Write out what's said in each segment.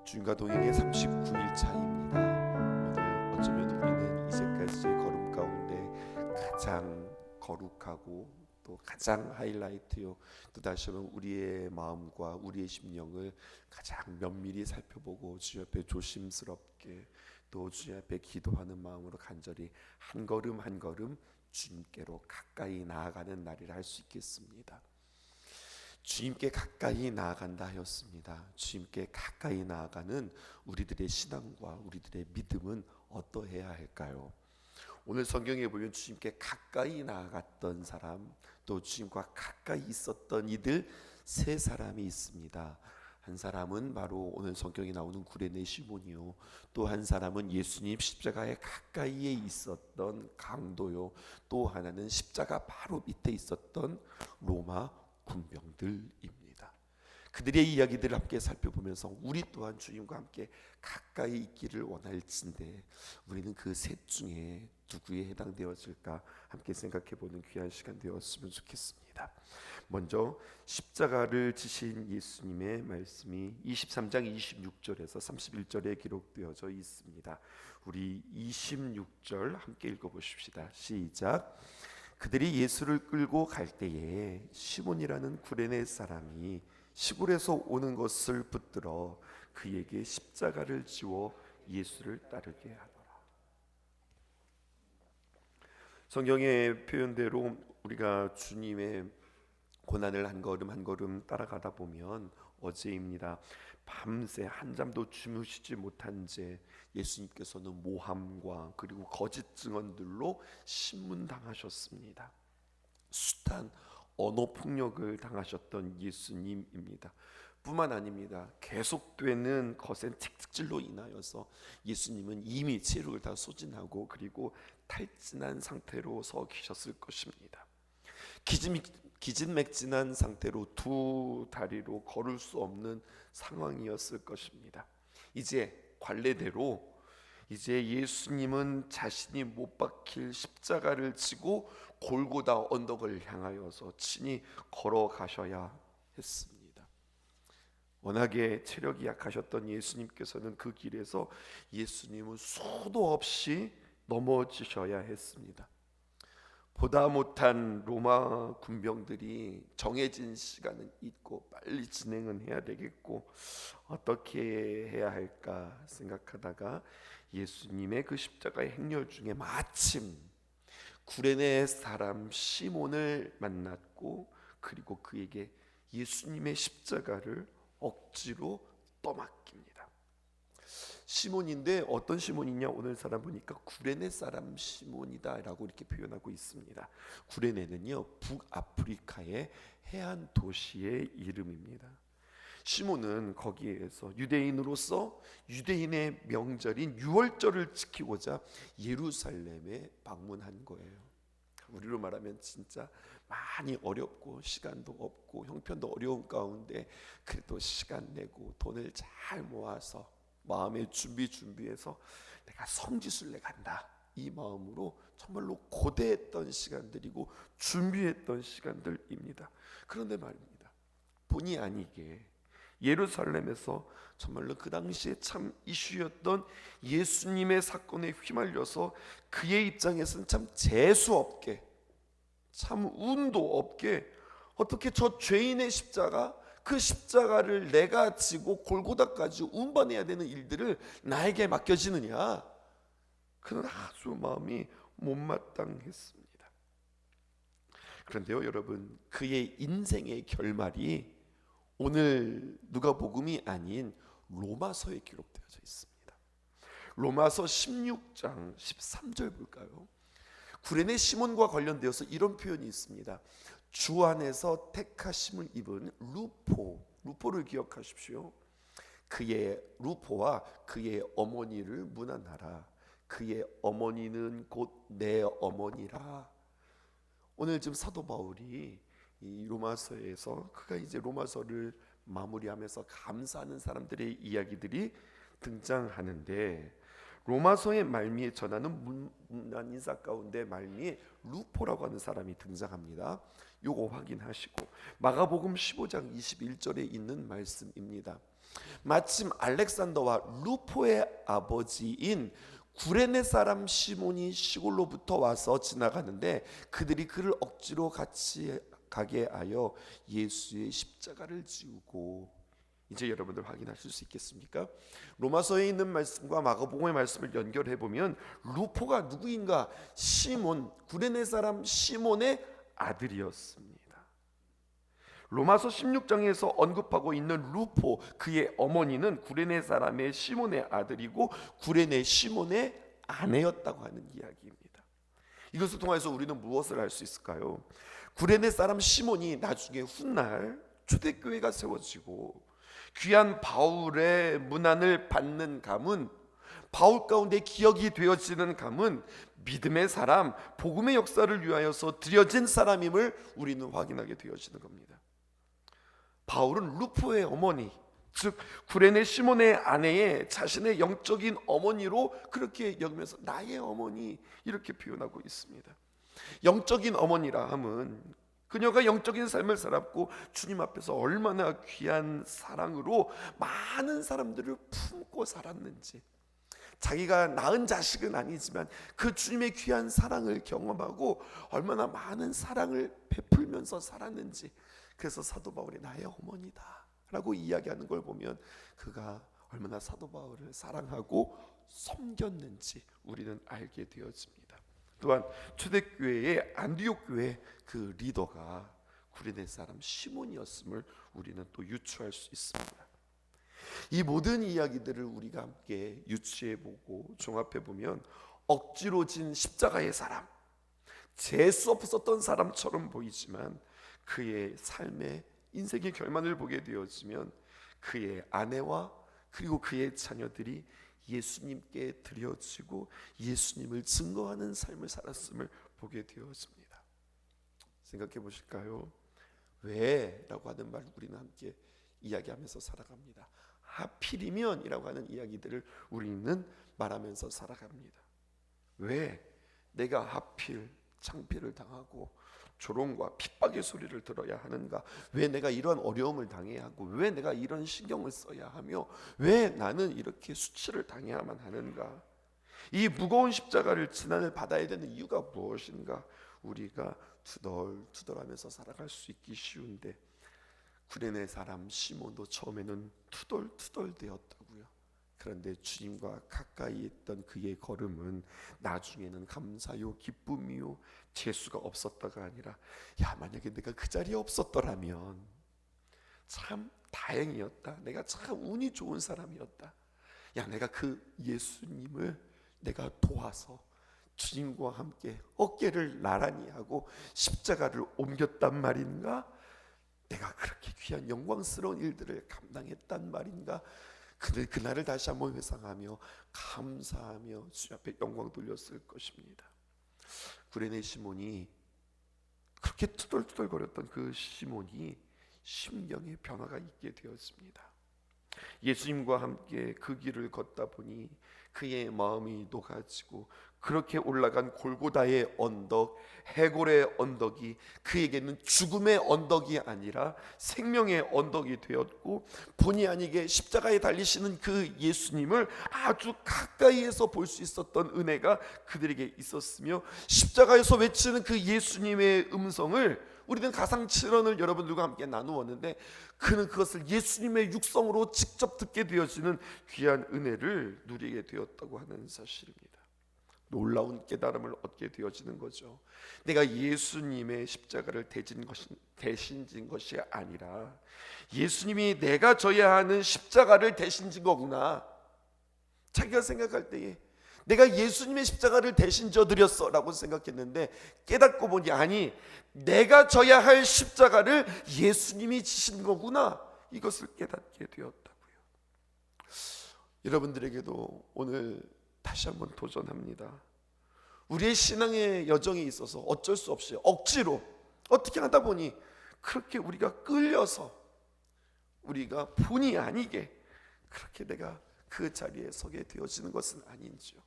주님과 동행의 39일 차입니다. 오늘 어쩌면 우리는 이제까지의 걸음 가운데 가장 거룩하고 또 가장 하이라이트요, 또 다시 한번 우리의 마음과 우리의 심령을 가장 면밀히 살펴보고 주 앞에 조심스럽게 또 주 앞에 기도하는 마음으로 간절히 한 걸음 한 걸음 주님께로 가까이 나아가는 날이라 할 수 있겠습니다. 주님께 가까이 나아간다 하였습니다. 주님께 가까이 나아가는 우리들의 신앙과 우리들의 믿음은 어떠해야 할까요? 오늘 성경에 보면 주님께 가까이 나아갔던 사람, 또 주님과 가까이 있었던 이들 세 사람이 있습니다. 한 사람은 바로 오늘 성경에 나오는 구레네 시몬이요, 또 한 사람은 예수님 십자가에 가까이에 있었던 강도요, 또 하나는 십자가 바로 밑에 있었던 로마 군병들입니다. 그들의 이야기들을 함께 살펴보면서 우리 또한 주님과 함께 가까이 있기를 원할진데 우리는 그 셋 중에 누구에 해당되었을까 함께 생각해보는 귀한 시간 되었으면 좋겠습니다. 먼저 십자가를 지신 예수님의 말씀이 23장 26절에서 31절에 기록되어져 있습니다. 우리 26절 함께 읽어보십시다. 시작. 그들이 예수를 끌고 갈 때에 시몬이라는 구레네 사람이 시골에서 오는 것을 붙들어 그에게 십자가를 지워 예수를 따르게 하더라. 성경의 표현대로 우리가 주님의 고난을 한 걸음 한 걸음 따라가다 보면 어제입니다. 밤새 한잠도 주무시지 못한 채 예수님께서는 모함과 그리고 거짓 증언들로 신문당하셨습니다. 숱한 언어 폭력을 당하셨던 예수님입니다. 뿐만 아닙니다. 계속되는 거센 채찍질로 인하여서 예수님은 이미 체력을 다 소진하고 그리고 탈진한 상태로 서 계셨을 것입니다. 기진맥진한 상태로 두 다리로 걸을 수 없는 상황이었을 것입니다. 이제 관례대로 이제 예수님은 자신이 못 박힐 십자가를 지고 골고다 언덕을 향하여서 친히 걸어가셔야 했습니다. 워낙에 체력이 약하셨던 예수님께서는 그 길에서 예수님은 수도 없이 넘어지셔야 했습니다. 보다 못한 로마 군병들이 정해진 시간은 있고 빨리 진행은 해야 되겠고 어떻게 해야 할까 생각하다가 예수님의 그 십자가의 행렬 중에 마침 구레네 사람 시몬을 만났고 그리고 그에게 예수님의 십자가를 억지로 떠맡깁니다. 시몬인데 어떤 시몬이냐, 오늘 사람 보니까 구레네 사람 시몬이다 라고 이렇게 표현하고 있습니다. 구레네는요, 북아프리카의 해안 도시의 이름입니다. 시몬은 거기에서 유대인으로서 유대인의 명절인 유월절을 지키고자 예루살렘에 방문한 거예요. 우리로 말하면 진짜 많이 어렵고 시간도 없고 형편도 어려운 가운데 그래도 시간 내고 돈을 잘 모아서 마음의 준비해서 내가 성지순례 간다, 이 마음으로 정말로 고대했던 시간들이고 준비했던 시간들입니다. 그런데 말입니다, 본의 아니게 예루살렘에서 정말로 그 당시에 참 이슈였던 예수님의 사건에 휘말려서 그의 입장에서는 참 재수없게, 참 운도 없게, 어떻게 저 죄인의 십자가, 그 십자가를 내가 지고 골고다까지 운반해야 되는 일들을 나에게 맡겨지느냐, 그는 아주 마음이 못마땅했습니다. 그런데요 여러분, 그의 인생의 결말이 오늘 누가복음이 아닌 로마서에 기록되어져 있습니다. 로마서 16장 13절 볼까요? 구레네 시몬과 관련되어서 이런 표현이 있습니다. 주 안에서 택하심을 입은 루포를 기억하십시오. 그의 루포와 그의 어머니를 문안하라. 그의 어머니는 곧 내 어머니라. 오늘 지금 사도 바울이 이 로마서에서 그가 이제 로마서를 마무리하면서 감사하는 사람들의 이야기들이 등장하는데, 로마서의 말미에 전하는 문안 인사 가운데 말미에 루포라고 하는 사람이 등장합니다. 요거 확인하시고 마가복음 15장 21절에 있는 말씀입니다. 마침 알렉산더와 루포의 아버지인 구레네 사람 시몬이 시골로부터 와서 지나가는데 그들이 그를 억지로 같이 가게 하여 예수의 십자가를 지우고, 이제 여러분들 확인하실 수 있겠습니까? 로마서에 있는 말씀과 마가복음의 말씀을 연결해 보면 루포가 누구인가? 시몬, 구레네 사람 시몬의 아들이었습니다. 로마서 16장에서 언급하고 있는 루포, 그의 어머니는 구레네 사람의 시몬의 아들이고 구레네 시몬의 아내였다고 하는 이야기입니다. 이것을 통해서 우리는 무엇을 알 수 있을까요? 구레네 사람 시몬이 나중에 훗날 초대교회가 세워지고 귀한 바울의 문안을 받는 가문, 바울 가운데 기억이 되어지는 가문, 믿음의 사람, 복음의 역사를 위하여서 드려진 사람임을 우리는 확인하게 되어지는 겁니다. 바울은 루포의 어머니, 즉 구레네 시몬의 아내의 자신의 영적인 어머니로 그렇게 여기면서 나의 어머니 이렇게 표현하고 있습니다. 영적인 어머니라 함은 그녀가 영적인 삶을 살았고 주님 앞에서 얼마나 귀한 사랑으로 많은 사람들을 품고 살았는지, 자기가 낳은 자식은 아니지만 그 주님의 귀한 사랑을 경험하고 얼마나 많은 사랑을 베풀면서 살았는지, 그래서 사도 바울이 나의 어머니다 라고 이야기하는 걸 보면 그가 얼마나 사도 바울을 사랑하고 섬겼는지 우리는 알게 되어집니다. 또한 초대교회의 안디옥 교회 그 리더가 구레네 사람 시몬이었음을 우리는 또 유추할 수 있습니다. 이 모든 이야기들을 우리가 함께 유추해보고 종합해보면 억지로 진 십자가의 사람, 재수 없었던 사람처럼 보이지만 그의 삶의 인생의 결말을 보게 되어지면 그의 아내와 그리고 그의 자녀들이 예수님께 드려지고 예수님을 증거하는 삶을 살았음을 보게 되어집니다. 생각해 보실까요? 왜? 라고 하는 말 우리는 함께 이야기하면서 살아갑니다. 하필이면 이라고 하는 이야기들을 우리는 말하면서 살아갑니다. 왜 내가 하필 창피를 당하고 조롱과 핍박의 소리를 들어야 하는가? 왜 내가 이런 어려움을 당해야 하고 왜 내가 이런 신경을 써야 하며 왜 나는 이렇게 수치를 당해야만 하는가? 이 무거운 십자가를 지난을 받아야 되는 이유가 무엇인가? 우리가 투덜투덜하면서 살아갈 수 있기 쉬운데 구레네 사람 시몬도 처음에는 투덜투덜 되었다고요. 그런데 주님과 가까이 있던 그의 걸음은 나중에는 감사요 기쁨이요 재수가 없었다가 아니라 야 만약에 내가 그 자리에 없었더라면 참 다행이었다, 내가 참 운이 좋은 사람이었다, 야 내가 그 예수님을 내가 도와서 주님과 함께 어깨를 나란히 하고 십자가를 옮겼단 말인가, 내가 그렇게 귀한 영광스러운 일들을 감당했단 말인가, 그날을 다시 한번 회상하며 감사하며 주 앞에 영광 돌렸을 것입니다. 구레네 시몬이 그렇게 투덜투덜거렸던 그 시몬이 심령의 변화가 있게 되었습니다. 예수님과 함께 그 길을 걷다 보니 그의 마음이 녹아지고 그렇게 올라간 골고다의 언덕, 해골의 언덕이 그에게는 죽음의 언덕이 아니라 생명의 언덕이 되었고, 본의 아니게 십자가에 달리시는 그 예수님을 아주 가까이에서 볼 수 있었던 은혜가 그들에게 있었으며, 십자가에서 외치는 그 예수님의 음성을 우리는 가상칠언을 여러분들과 함께 나누었는데 그는 그것을 예수님의 육성으로 직접 듣게 되어지는 귀한 은혜를 누리게 되었다고 하는 사실입니다. 놀라운 깨달음을 얻게 되어지는 거죠. 내가 예수님의 십자가를 대신 진 것이 아니라 예수님이 내가 져야 하는 십자가를 대신 진 거구나. 자기가 생각할 때에 내가 예수님의 십자가를 대신 져드렸어 라고 생각했는데 깨닫고 보니 아니, 내가 져야 할 십자가를 예수님이 지신 거구나, 이것을 깨닫게 되었다고요. 여러분들에게도 오늘 다시 한번 도전합니다. 우리의 신앙의 여정에 있어서 어쩔 수 없이 억지로 어떻게 하다 보니 그렇게 우리가 끌려서 우리가 본의 아니게 그렇게 내가 그 자리에 서게 되어지는 것은 아닌지요.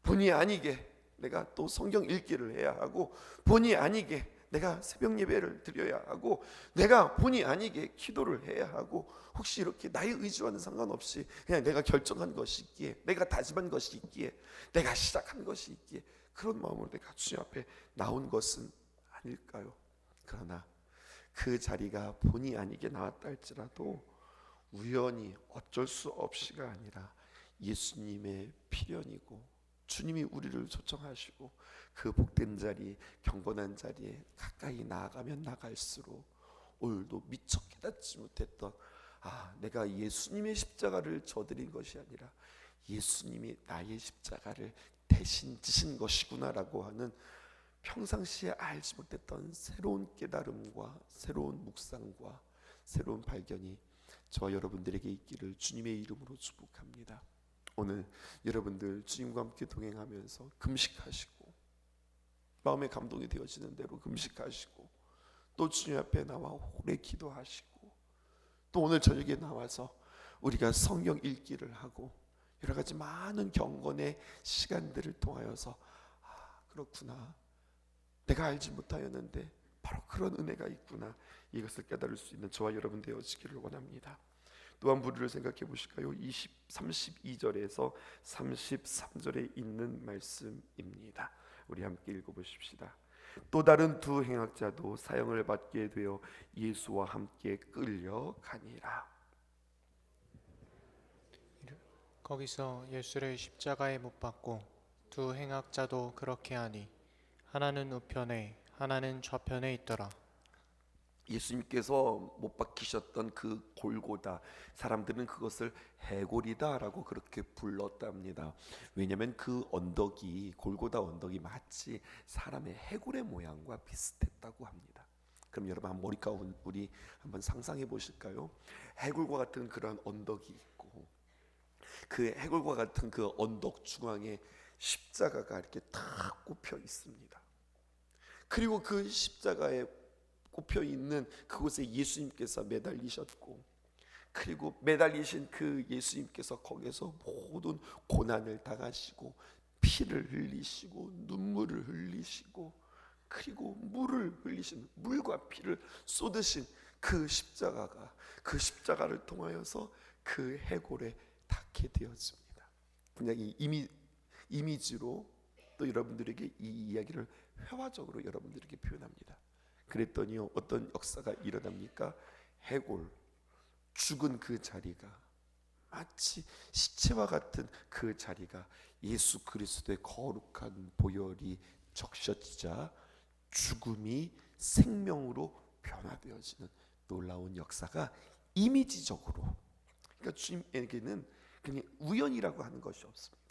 본의 아니게 내가 또 성경 읽기를 해야 하고 본의 아니게 내가 새벽 예배를 드려야 하고, 내가 본의 아니게 기도를 해야 하고, 혹시 이렇게 나의 의지와는 상관없이 그냥 내가 결정한 것이 있기에, 내가 다짐한 것이 있기에, 내가 시작한 것이 있기에 그런 마음으로 내가 주님 앞에 나온 것은 아닐까요? 그러나 그 자리가 본의 아니게 나왔다 할지라도 우연히 어쩔 수 없이가 아니라 예수님의 필연이고, 주님이 우리를 초청하시고 그 복된 자리, 경건한 자리에 가까이 나아가면 나갈수록 오늘도 미처 깨닫지 못했던, 내가 예수님의 십자가를 져드린 것이 아니라 예수님이 나의 십자가를 대신 지신 것이구나라고 하는 평상시에 알지 못했던 새로운 깨달음과 새로운 묵상과 새로운 발견이 저와 여러분들에게 있기를 주님의 이름으로 축복합니다. 오늘 여러분들 주님과 함께 동행하면서 금식하시고, 마음의 감동이 되어지는 대로 금식하시고, 또 주님 앞에 나와 오래 기도하시고, 또 오늘 저녁에 나와서 우리가 성경 읽기를 하고 여러 가지 많은 경건의 시간들을 통하여서 그렇구나, 내가 알지 못하였는데 바로 그런 은혜가 있구나, 이것을 깨달을 수 있는 저와 여러분 되어지기를 원합니다. 또한 부류를 생각해 보실까요? 32절에서 33절에 있는 말씀입니다. 우리 함께 읽어보십시다. 또 다른 두 행악자도 사형을 받게 되어 예수와 함께 끌려가니라. 거기서 예수를 십자가에 못 박고 두 행악자도 그렇게 하니 하나는 우편에 하나는 좌편에 있더라. 예수님께서 못 박히셨던 그 골고다, 사람들은 그것을 해골이다라고 그렇게 불렀답니다. 왜냐하면 그 언덕이, 골고다 언덕이 마치 사람의 해골의 모양과 비슷했다고 합니다. 그럼 여러분 한 머리카락 우리 한번 상상해 보실까요? 해골과 같은 그런 언덕이 있고, 그 해골과 같은 그 언덕 중앙에 십자가가 이렇게 탁 꼽혀 있습니다. 그리고 그 십자가에 꼽혀 있는 그곳에 예수님께서 매달리셨고, 그리고 매달리신 그 예수님께서 거기서 모든 고난을 당하시고 피를 흘리시고 눈물을 흘리시고, 그리고 물을 흘리신, 물과 피를 쏟으신 그 십자가가, 그 십자가를 통하여서 그 해골에 닿게 되었습니다. 그냥 이 이미지로 또 여러분들에게 이 이야기를 회화적으로 여러분들에게 표현합니다. 그랬더니요, 어떤 역사가 일어납니까? 해골, 죽은 그 자리가, 마치 시체와 같은 그 자리가 예수 그리스도의 거룩한 보혈이 적셔지자 죽음이 생명으로 변화되어지는 놀라운 역사가 이미지적으로, 그러니까 주님에게는 그냥 우연이라고 하는 것이 없습니다.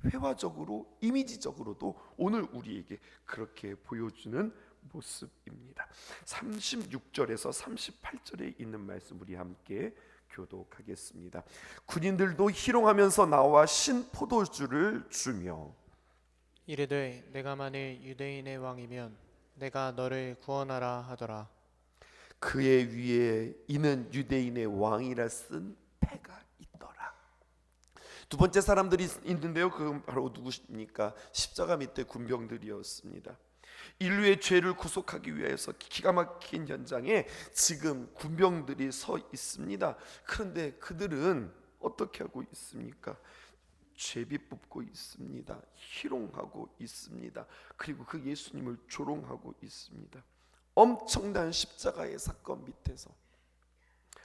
회화적으로, 이미지적으로도 오늘 우리에게 그렇게 보여주는 모습입니다. 36절에서 38절에 있는 말씀 우리 함께 교독하겠습니다. 군인들도 희롱하면서 나와 신 포도주를 주며 이르되 내가 만일 유대인의 왕이면 내가 너를 구원하라 하더라. 그의 위에 이는 유대인의 왕이라 쓴 패가 있더라. 두 번째 사람들이 있는데요, 그 바로 누구십니까? 십자가 밑에 군병들이었습니다. 인류의 죄를 구속하기 위해서 기가 막힌 현장에 지금 군병들이 서 있습니다. 그런데 그들은 어떻게 하고 있습니까? 제비 뽑고 있습니다. 희롱하고 있습니다. 그리고 그 예수님을 조롱하고 있습니다. 엄청난 십자가의 사건 밑에서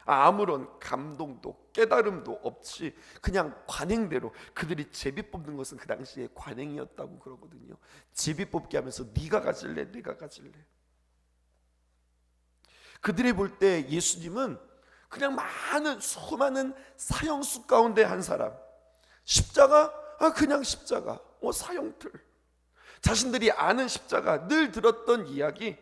아무런 감동도 깨달음도 없이 그냥 관행대로, 그들이 제비 뽑는 것은 그 당시에 관행이었다고 그러거든요. 제비 뽑기 하면서 네가 가질래, 내가 가질래. 그들이 볼 때 예수님은 그냥 수많은 사형수 가운데 한 사람, 십자가, 그냥 십자가, 사형틀, 자신들이 아는 십자가, 늘 들었던 이야기,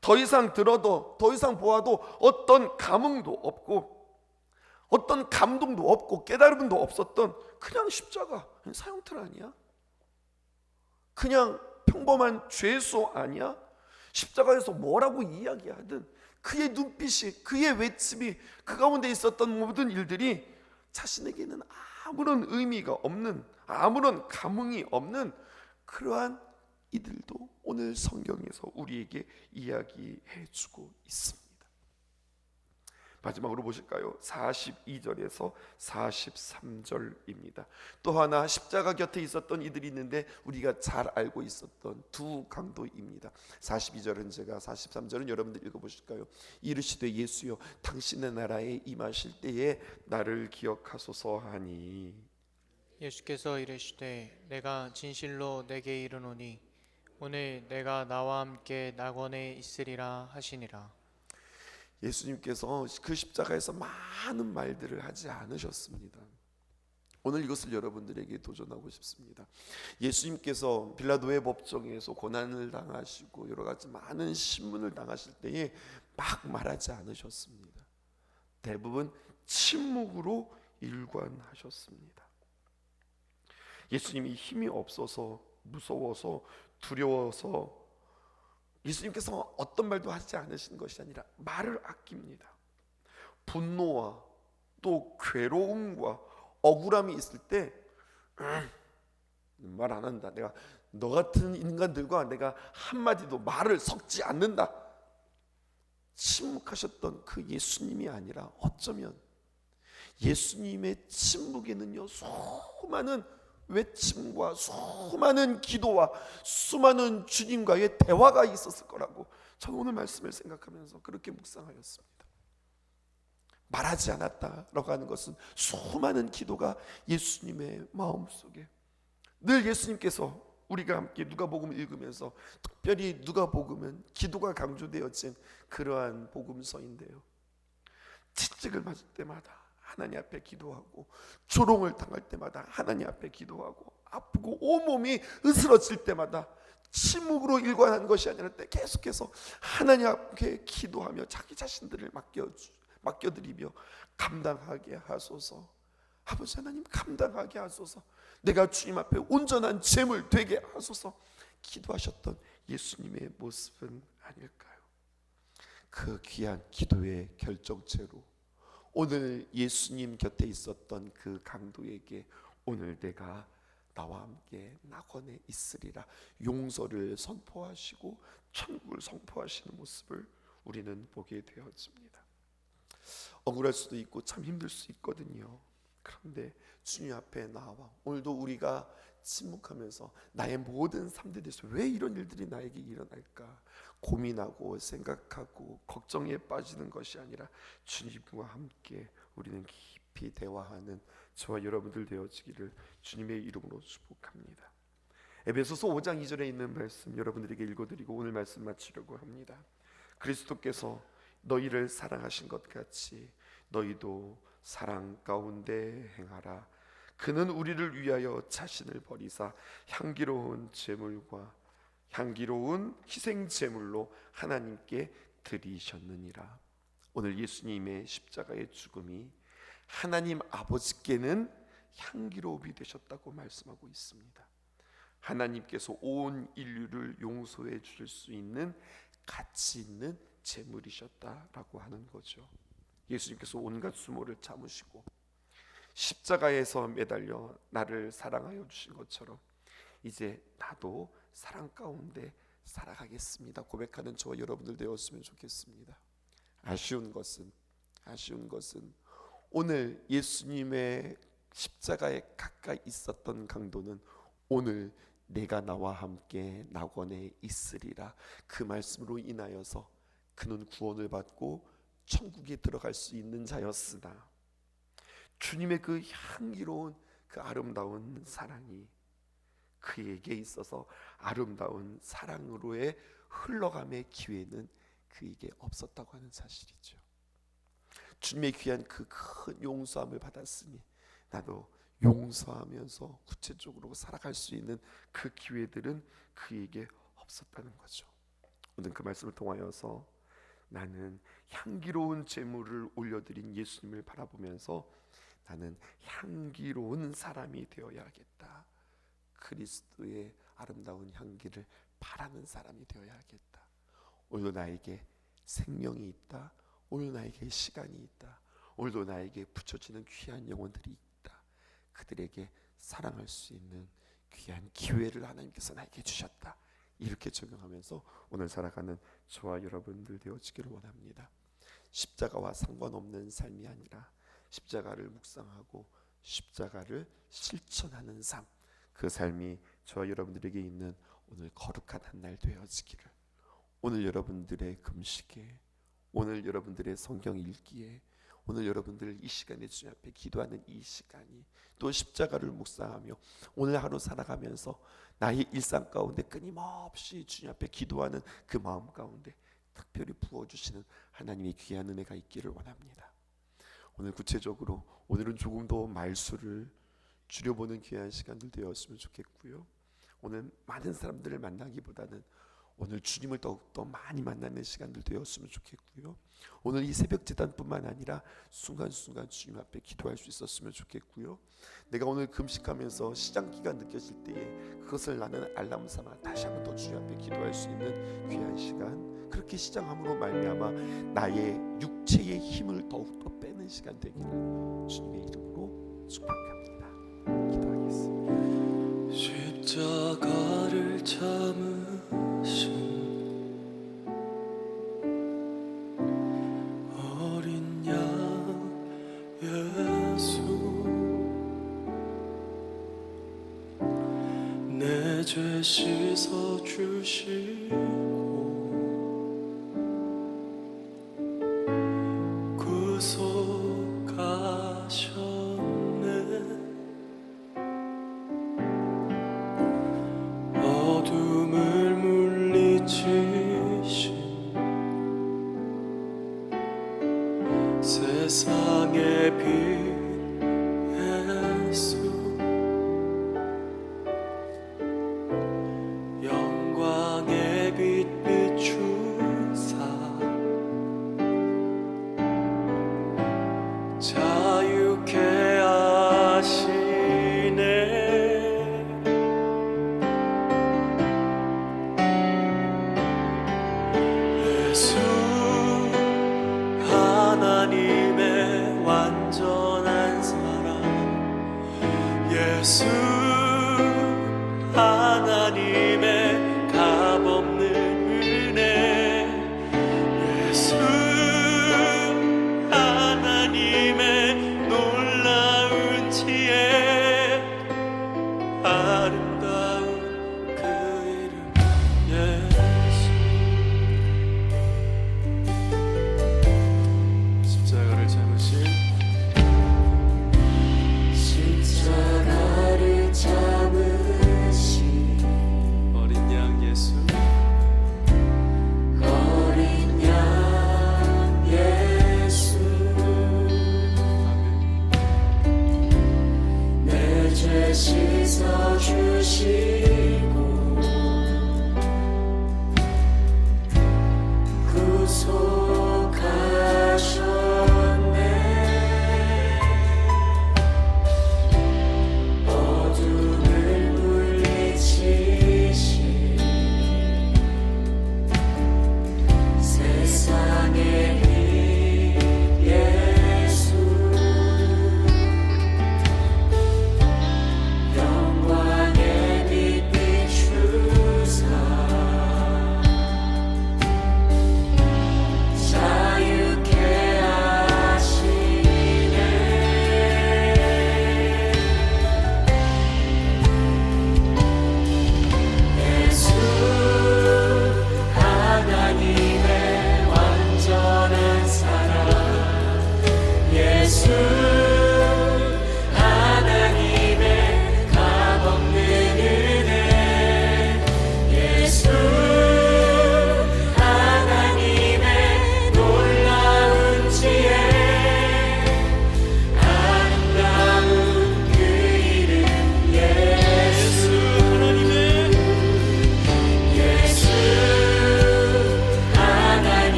더 이상 들어도 더 이상 보아도 어떤 감흥도 없고 어떤 감동도 없고 깨달음도 없었던 그냥 십자가, 사형틀 아니야? 그냥 평범한 죄수 아니야? 십자가에서 뭐라고 이야기하든 그의 눈빛이, 그의 외침이, 그 가운데 있었던 모든 일들이 자신에게는 아무런 의미가 없는, 아무런 감흥이 없는 그러한 이들도 오늘 성경에서 우리에게 이야기해주고 있습니다. 마지막으로 보실까요? 42절에서 43절입니다. 또 하나 십자가 곁에 있었던 이들이 있는데 우리가 잘 알고 있었던 두 강도입니다. 42절은 제가, 43절은 여러분들 읽어보실까요? 이르시되 예수여 당신의 나라에 임하실 때에 나를 기억하소서 하니. 예수께서 이르시되 내가 진실로 내게 이르노니 오늘 내가 나와 함께 낙원에 있으리라 하시니라. 예수님께서 그 십자가에서 많은 말들을 하지 않으셨습니다. 오늘 이것을 여러분들에게 도전하고 싶습니다. 예수님께서 빌라도의 법정에서 고난을 당하시고 여러 가지 많은 신문을 당하실 때에 막 말하지 않으셨습니다. 대부분 침묵으로 일관하셨습니다. 예수님이 힘이 없어서, 무서워서, 두려워서 예수님께서 어떤 말도 하지 않으신 것이 아니라 말을 아낍니다. 분노와 또 괴로움과 억울함이 있을 때 말 안 한다. 내가 너 같은 인간들과 내가 한마디도 말을 섞지 않는다. 침묵하셨던 그 예수님이 아니라 어쩌면 예수님의 침묵에는요 수많은 외침과 수많은 기도와 수많은 주님과의 대화가 있었을 거라고 저는 오늘 말씀을 생각하면서 그렇게 묵상하였습니다. 말하지 않았다라고 하는 것은 수많은 기도가 예수님의 마음속에, 늘 예수님께서 우리가 함께 누가복음을 읽으면서 특별히 누가복음은 기도가 강조되어진 그러한 복음서인데요, 채찍을 맞을 때마다 하나님 앞에 기도하고, 조롱을 당할 때마다 하나님 앞에 기도하고, 아프고 온몸이 으스러질 때마다 침묵으로 일관한 것이 아니라 계속해서 하나님 앞에 기도하며 자기 자신들을 맡겨드리며 감당하게 하소서. 아버지 하나님 감당하게 하소서. 내가 주님 앞에 온전한 제물 되게 하소서. 기도하셨던 예수님의 모습은 아닐까요? 그 귀한 기도의 결정체로 오늘 예수님 곁에 있었던 그 강도에게 오늘 내가 나와 함께 낙원에 있으리라 용서를 선포하시고 천국을 선포하시는 모습을 우리는 보게 되어집니다. 억울할 수도 있고 참 힘들 수 있거든요. 그런데 주님 앞에 나와 오늘도 우리가 침묵하면서 나의 모든 삶들에 대해서 왜 이런 일들이 나에게 일어날까 고민하고 생각하고 걱정에 빠지는 것이 아니라 주님과 함께 우리는 깊이 대화하는 저와 여러분들 되어지기를 주님의 이름으로 축복합니다. 에베소서 5장 2절에 있는 말씀 여러분들에게 읽어드리고 오늘 말씀 마치려고 합니다. 그리스도께서 너희를 사랑하신 것 같이 너희도 사랑 가운데 행하라. 그는 우리를 위하여 자신을 버리사 향기로운 제물과 향기로운 희생 제물로 하나님께 드리셨느니라. 오늘 예수님의 십자가의 죽음이 하나님 아버지께는 향기로움이 되셨다고 말씀하고 있습니다. 하나님께서 온 인류를 용서해 주실 수 있는 가치 있는 제물이셨다라고 하는 거죠. 예수님께서 온갖 수모를 참으시고 십자가에서 매달려 나를 사랑하여 주신 것처럼 이제 나도 사랑 가운데 살아가겠습니다 고백하는 저와 여러분들 되었으면 좋겠습니다. 아쉬운 것은 오늘 예수님의 십자가에 가까이 있었던 강도는 오늘 내가 나와 함께 낙원에 있으리라 그 말씀으로 인하여서 그는 구원을 받고 천국에 들어갈 수 있는 자였으나 주님의 그 향기로운 그 아름다운 사랑이 그에게 있어서 아름다운 사랑으로의 흘러감의 기회는 그에게 없었다고 하는 사실이죠. 주님의 귀한 그 큰 용서함을 받았으니 나도 용서하면서 구체적으로 살아갈 수 있는 그 기회들은 그에게 없었다는 거죠. 오늘 그 말씀을 통하여서 나는 향기로운 제물을 올려드린 예수님을 바라보면서 나는 향기로운 사람이 되어야겠다. 그리스도의 아름다운 향기를 바라는 사람이 되어야겠다. 오늘도 나에게 생명이 있다. 오늘도 나에게 시간이 있다. 오늘도 나에게 붙여지는 귀한 영혼들이 있다. 그들에게 사랑할 수 있는 귀한 기회를 하나님께서 나에게 주셨다. 이렇게 적용하면서 오늘 살아가는 저와 여러분들 되어지기를 원합니다. 십자가와 상관없는 삶이 아니라 십자가를 묵상하고 십자가를 실천하는 삶, 그 삶이 저와 여러분들에게 있는 오늘 거룩한 한 날 되어지기를, 오늘 여러분들의 금식에, 오늘 여러분들의 성경 읽기에, 오늘 여러분들 이 시간에 주님 앞에 기도하는 이 시간이 또 십자가를 묵상하며 오늘 하루 살아가면서 나의 일상 가운데 끊임없이 주님 앞에 기도하는 그 마음 가운데 특별히 부어주시는 하나님의 귀한 은혜가 있기를 원합니다. 오늘 구체적으로 오늘은 조금 더 말수를 줄여보는 귀한 시간들 되었으면 좋겠고요. 오늘 많은 사람들을 만나기보다는 오늘 주님을 더욱더 많이 만나는 시간들 되었으면 좋겠고요. 오늘 이 새벽 제단뿐만 아니라 순간순간 주님 앞에 기도할 수 있었으면 좋겠고요. 내가 오늘 금식하면서 시장기가 느껴질 때에 그것을 나는 알람 삼아 다시 한번 더 주님 앞에 기도할 수 있는 귀한 시간, 그렇게 시장함으로 말미암아 나의 육체의 힘을 더욱더 빼는 시간 되기를 주님의 이름으로 축복합니다. 기도하겠습니다. 십자가를 참으신 어린 양 예수, 내 죄 씻어 주시고 구속하셨네. 어둠을 물리치신 세상의 빛 예수, 영광의 빛 비추사 자유케 하시네. 예수 하나님의 완전한 사랑, 예수